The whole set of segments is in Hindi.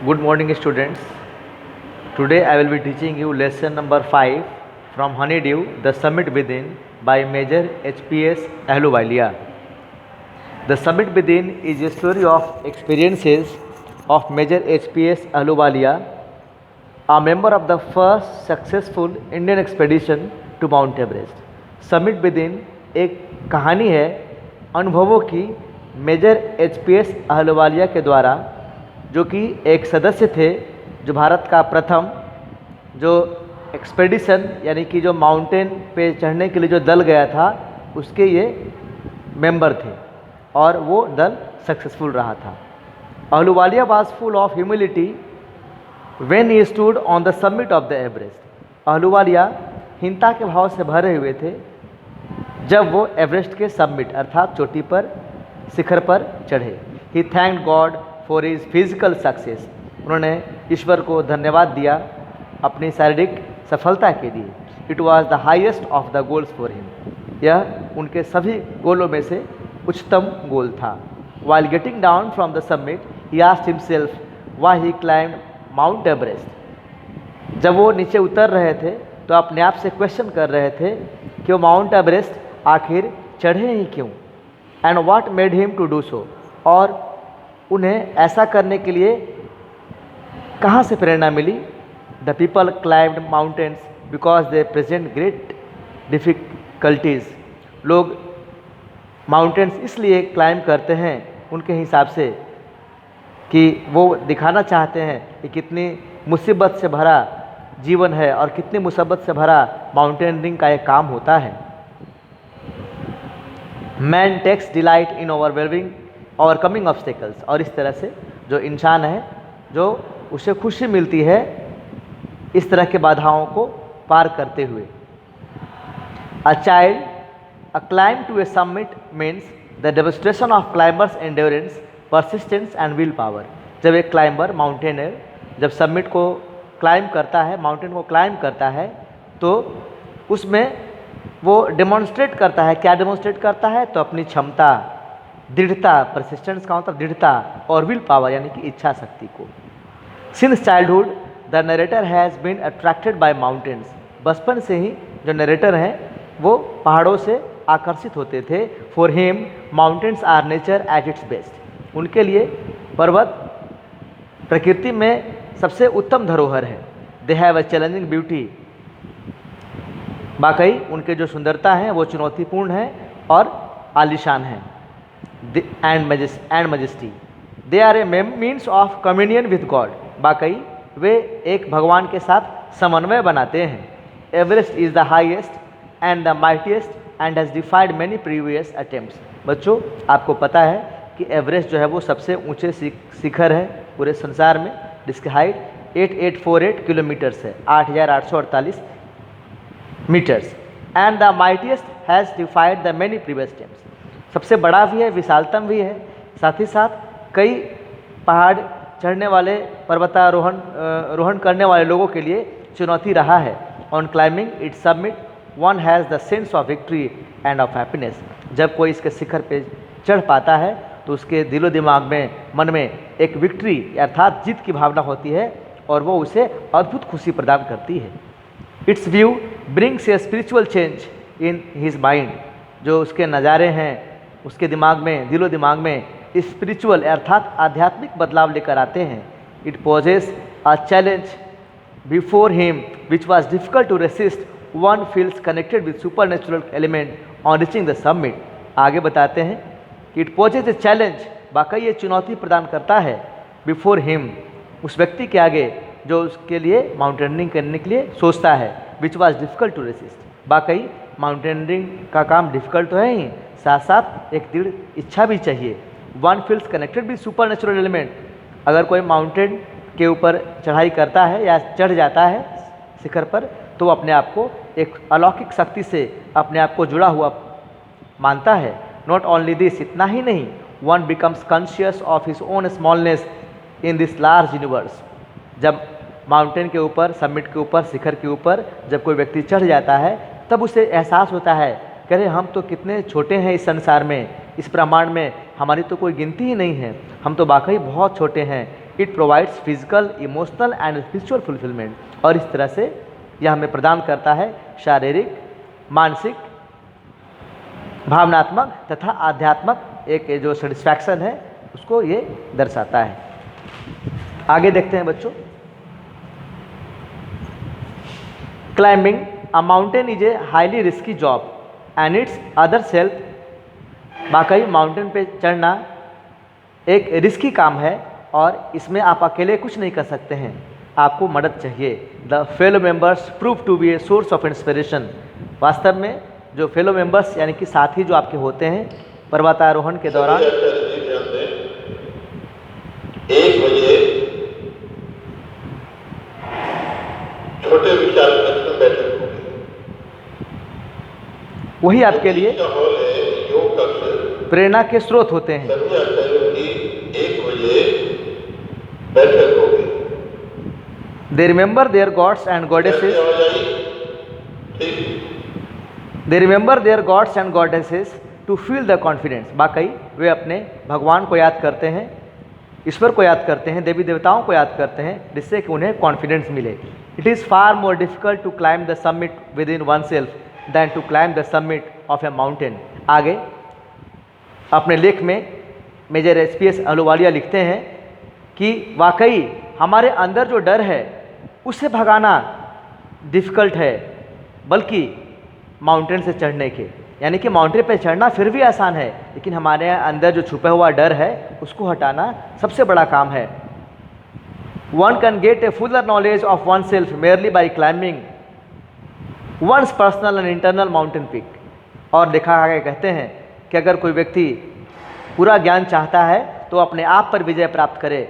Good morning, students. Today I will be teaching you lesson number 5 from Honeydew, The Summit Within by Major H.P.S. Ahluwalia. The Summit Within is a story of experiences of Major H.P.S. Ahluwalia, a member of the first successful Indian expedition to Mount Everest. Summit Within एक कहानी है अनुभवों की मेजर एच.पी.एस. आहलुवालिया के द्वारा, जो कि एक सदस्य थे जो भारत का प्रथम जो एक्सपेडिशन यानी कि जो माउंटेन पे चढ़ने के लिए जो दल गया था उसके ये मेंबर थे और वो दल सक्सेसफुल रहा था। Ahluwalia was full of humility when he stood on the summit of the Everest. Ahluwalia हीनता के भाव से भरे हुए थे जब वो एवरेस्ट के सबमिट अर्थात चोटी पर शिखर पर चढ़े। He thanked God for his physical success. उन्होंने ईश्वर को धन्यवाद दिया अपनी शारीरिक सफलता के लिए। It was the highest of the goals for him. यह उनके सभी गोलों में से उच्चतम गोल था। While getting down from the submit he asked himself why he climbed mount Everest. जब वो नीचे उतर रहे थे तो अपने आप से क्वेश्चन कर रहे थे कि वो माउंट एवरेस्ट आखिर चढ़े ही क्यों। And what made him to do so. और उन्हें ऐसा करने के लिए कहाँ से प्रेरणा मिली। The people climbed mountains because they present great difficulties. लोग माउंटेन्स इसलिए क्लाइम करते हैं उनके हिसाब से कि वो दिखाना चाहते हैं कि कितनी मुसीबत से भरा जीवन है और कितनी मुसीबत से भरा माउंटेनियरिंग का एक काम होता है। Man takes delight in overcoming obstacles. और इस तरह से जो इंसान है जो उसे खुशी मिलती है इस तरह के बाधाओं को पार करते हुए। A child a climb to a summit means the demonstration of climbers endurance, persistence and will power. जब एक क्लाइंबर माउंटेनर जब समिट को क्लाइम करता है, माउंटेन को क्लाइम करता है, तो उसमें वो डेमोन्स्ट्रेट करता है। क्या डेमोन्स्ट्रेट करता है? तो अपनी क्षमता, दृढ़ता, परसिस्टेंस का मतलब दृढ़ता, और विल पावर यानी कि इच्छा शक्ति को। Since childhood the narrator has been attracted by mountains. बचपन से ही जो नरेटर हैं वो पहाड़ों से आकर्षित होते थे। For him mountains are nature at its best. उनके लिए पर्वत प्रकृति में सबसे उत्तम धरोहर है। They have a challenging beauty. वाकई उनके जो सुंदरता है वो चुनौतीपूर्ण है और आलीशान है। And majesty. They are a means of communion with God. वाकई वे एक भगवान के साथ समन्वय बनाते हैं। Everest is the highest and the mightiest and has defied many previous attempts. बच्चों, आपको पता है कि एवरेस्ट जो है वो सबसे ऊंचे शिखर है पूरे संसार में, जिसकी हाइट 8848 किलोमीटर्स है, 8848 metres. And the mightiest has defied the many previous attempts. सबसे बड़ा भी है, विशालतम भी है, साथ ही साथ कई पहाड़ चढ़ने वाले, पर्वतारोहण करने वाले लोगों के लिए चुनौती रहा है। On climbing it submit one has the sense of victory end of happiness. जब कोई इसके शिखर पे चढ़ पाता है तो उसके दिलो दिमाग में, मन में एक विक्ट्री अर्थात जीत की भावना होती है और वो उसे अद्भुत खुशी प्रदान करती है। It's view brings a spiritual change in his mind. जो उसके नज़ारे हैं उसके दिमाग में, दिलो दिमाग में स्पिरिचुअल अर्थात आध्यात्मिक बदलाव लेकर आते हैं। It poses a challenge before him which was difficult to resist. One feels connected with supernatural element on reaching the summit. आगे बताते हैं कि इट पोजेस ए चैलेंज, वाकई ये चुनौती प्रदान करता है, बिफोर हिम उस व्यक्ति के आगे जो उसके लिए माउंटेनियरिंग करने के लिए सोचता है। Which was difficult to resist. वाकई माउंटेनियरिंग का काम डिफिकल्ट तो है ही, साथ साथ एक दृढ़ इच्छा भी चाहिए। One feels connected with supernatural element. अगर कोई माउंटेन के ऊपर चढ़ाई करता है या चढ़ जाता है शिखर पर तो वो अपने आप को एक अलौकिक शक्ति से अपने आप को जुड़ा हुआ मानता है। नॉट ओनली दिस, इतना ही नहीं, one becomes conscious of his own smallness in this large universe. जब माउंटेन के ऊपर, समिट के ऊपर, शिखर के ऊपर जब कोई व्यक्ति चढ़ जाता है तब उसे एहसास होता है कि अरे हम तो कितने छोटे हैं इस संसार में, इस ब्रह्मांड में हमारी तो कोई गिनती ही नहीं है, हम तो वाकई बहुत छोटे हैं it provides physical, emotional and spiritual fulfilment. और इस तरह से यह हमें प्रदान करता है शारीरिक, मानसिक, भावनात्मक तथा आध्यात्मक एक जो सेटिस्फैक्शन है उसको ये दर्शाता है। आगे देखते हैं बच्चों। Climbing a mountain is a highly risky job and it's other self. वाकई माउंटेन पे चढ़ना एक रिस्की काम है और इसमें आप अकेले कुछ नहीं कर सकते हैं, आपको मदद चाहिए। The fellow members prove to be a source of inspiration. वास्तव में जो फेलो मेंबर्स यानी कि साथी जो आपके होते हैं पर्वतारोहण के दौरान, 1 बजे छोटे विशाल कक्ष में बैठक होगी। वही आपके लिए हॉल है योग कक्ष, प्रेरणा के स्रोत होते हैं। सभी आचार्यों की 1 बजे बैठक होगी। They remember their gods and goddesses, they remember their gods and goddesses to feel the confidence. वाकई वे अपने भगवान को याद करते हैं, ईश्वर को याद करते हैं, देवी देवताओं को याद करते हैं, जिससे कि उन्हें कॉन्फिडेंस मिले। It is far more difficult to climb the summit within oneself than to climb the summit of a mountain. आगे अपने लेख में मेजर एचपीएस अहलूवालिया लिखते हैं कि वाकई हमारे अंदर जो डर है उससे भगाना डिफ़िकल्ट है, बल्कि माउंटेन से चढ़ने के, यानी कि माउंटेन पे चढ़ना फिर भी आसान है, लेकिन हमारे अंदर जो छुपा हुआ डर है उसको हटाना सबसे बड़ा काम है। One can get a fuller knowledge of oneself merely by climbing one's personal and internal mountain peak. और देखा आगे कहते हैं कि अगर कोई व्यक्ति पूरा ज्ञान चाहता है तो अपने आप पर विजय प्राप्त करे,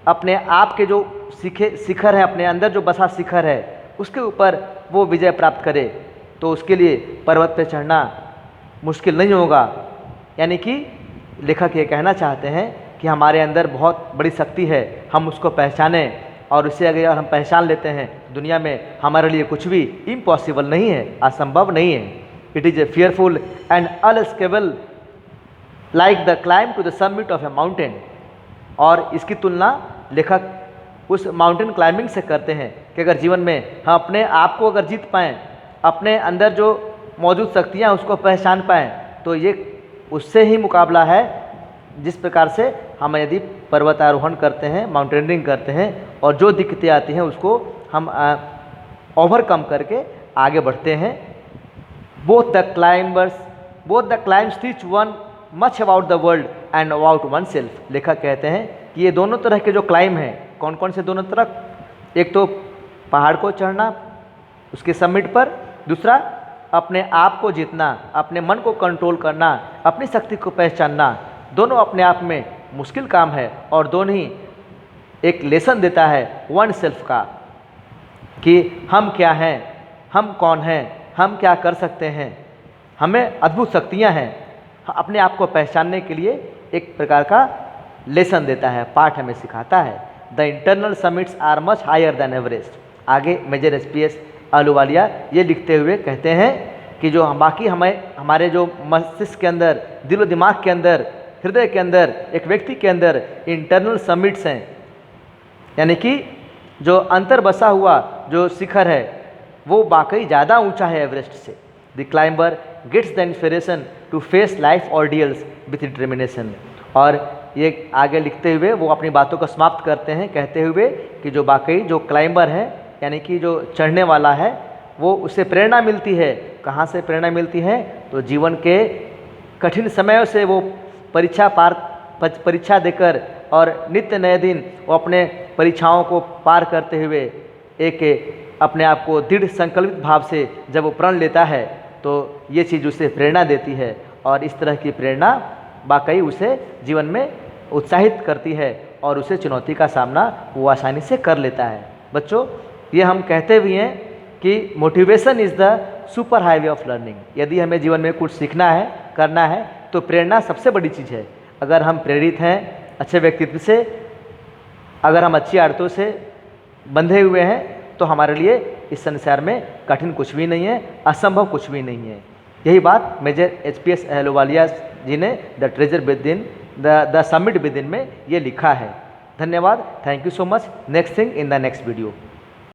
अपने आप के जो शिखर है, अपने अंदर जो बसा शिखर है उसके ऊपर वो विजय प्राप्त करे, तो उसके लिए पर्वत पर चढ़ना मुश्किल नहीं होगा। यानी कि लेखक ये कहना चाहते हैं कि हमारे अंदर बहुत बड़ी शक्ति है, हम उसको पहचानें, और उसे अगर हम पहचान लेते हैं दुनिया में हमारे लिए कुछ भी इम्पॉसिबल नहीं है, असंभव नहीं है। It is a fearful and unscalable like the climb to the summit of a mountain. और इसकी तुलना लेखक उस माउंटेन क्लाइंबिंग से करते हैं कि अगर जीवन में हम अपने आप को अगर जीत पाएँ, अपने अंदर जो मौजूद शक्तियाँ उसको पहचान पाएँ, तो ये उससे ही मुकाबला है जिस प्रकार से हम यदि पर्वतारोहण करते हैं, माउंटेनियरिंग करते हैं और जो दिक्कतें आती हैं उसको हम ओवरकम करके आगे बढ़ते हैं। Both the climbs teach one much about the world and about one self. लेखक कहते हैं कि ये दोनों तरह के जो क्लाइम हैं, कौन कौन से दोनों तरफ, एक तो पहाड़ को चढ़ना उसके समिट पर, दूसरा अपने आप को जीतना, अपने मन को कंट्रोल करना, अपनी शक्ति को पहचानना, दोनों अपने आप में मुश्किल काम है और दोनों ही एक लेसन देता है वन सेल्फ का कि हम क्या हैं, हम कौन हैं, हम क्या कर सकते हैं, हमें अद्भुत शक्तियां हैं। अपने आप को पहचानने के लिए एक प्रकार का लेसन देता है, पाठ हमें सिखाता है। The internal summits are much higher than Everest. आगे मेजर एचपीएस अहलूवालिया ये लिखते हुए कहते हैं कि जो बाकी हमारे जो मस्तिष्क के अंदर, दिलो दिमाग के अंदर, हृदय के अंदर, एक व्यक्ति के अंदर इंटरनल समिट्स हैं, यानी कि जो अंतर बसा हुआ जो शिखर है वो वाकई ज़्यादा ऊंचा है एवरेस्ट से। The climber gets the inspiration to face life ordeals with determination. और ये आगे लिखते हुए वो अपनी बातों को समाप्त करते हैं कहते हुए कि जो वाकई जो क्लाइंबर है, यानी कि जो चढ़ने वाला है, वो उससे प्रेरणा मिलती है। कहाँ से प्रेरणा मिलती है? तो जीवन के कठिन समयों से वो परीक्षा देकर और नित्य नए दिन वो अपने परीक्षाओं को पार करते हुए एक अपने आप को दृढ़ संकल्पित भाव से जब वो प्रण लेता है तो ये चीज़ उसे प्रेरणा देती है, और इस तरह की प्रेरणा वाकई उसे जीवन में उत्साहित करती है और उसे चुनौती का सामना वो आसानी से कर लेता है। बच्चों, ये हम कहते भी हैं कि motivation is the super highway of learning. यदि हमें जीवन में कुछ सीखना है, करना है, तो प्रेरणा सबसे बड़ी चीज़ है। अगर हम प्रेरित हैं अच्छे व्यक्तित्व से, अगर हम अच्छी आदतों से बंधे हुए हैं, तो हमारे लिए इस संसार में कठिन कुछ भी नहीं है, असंभव कुछ भी नहीं है। यही बात मेजर एचपीएस अहलूवालिया जी ने the treasure with in the summit with in में ये लिखा है। धन्यवाद, thank you so much. Next thing in the next video.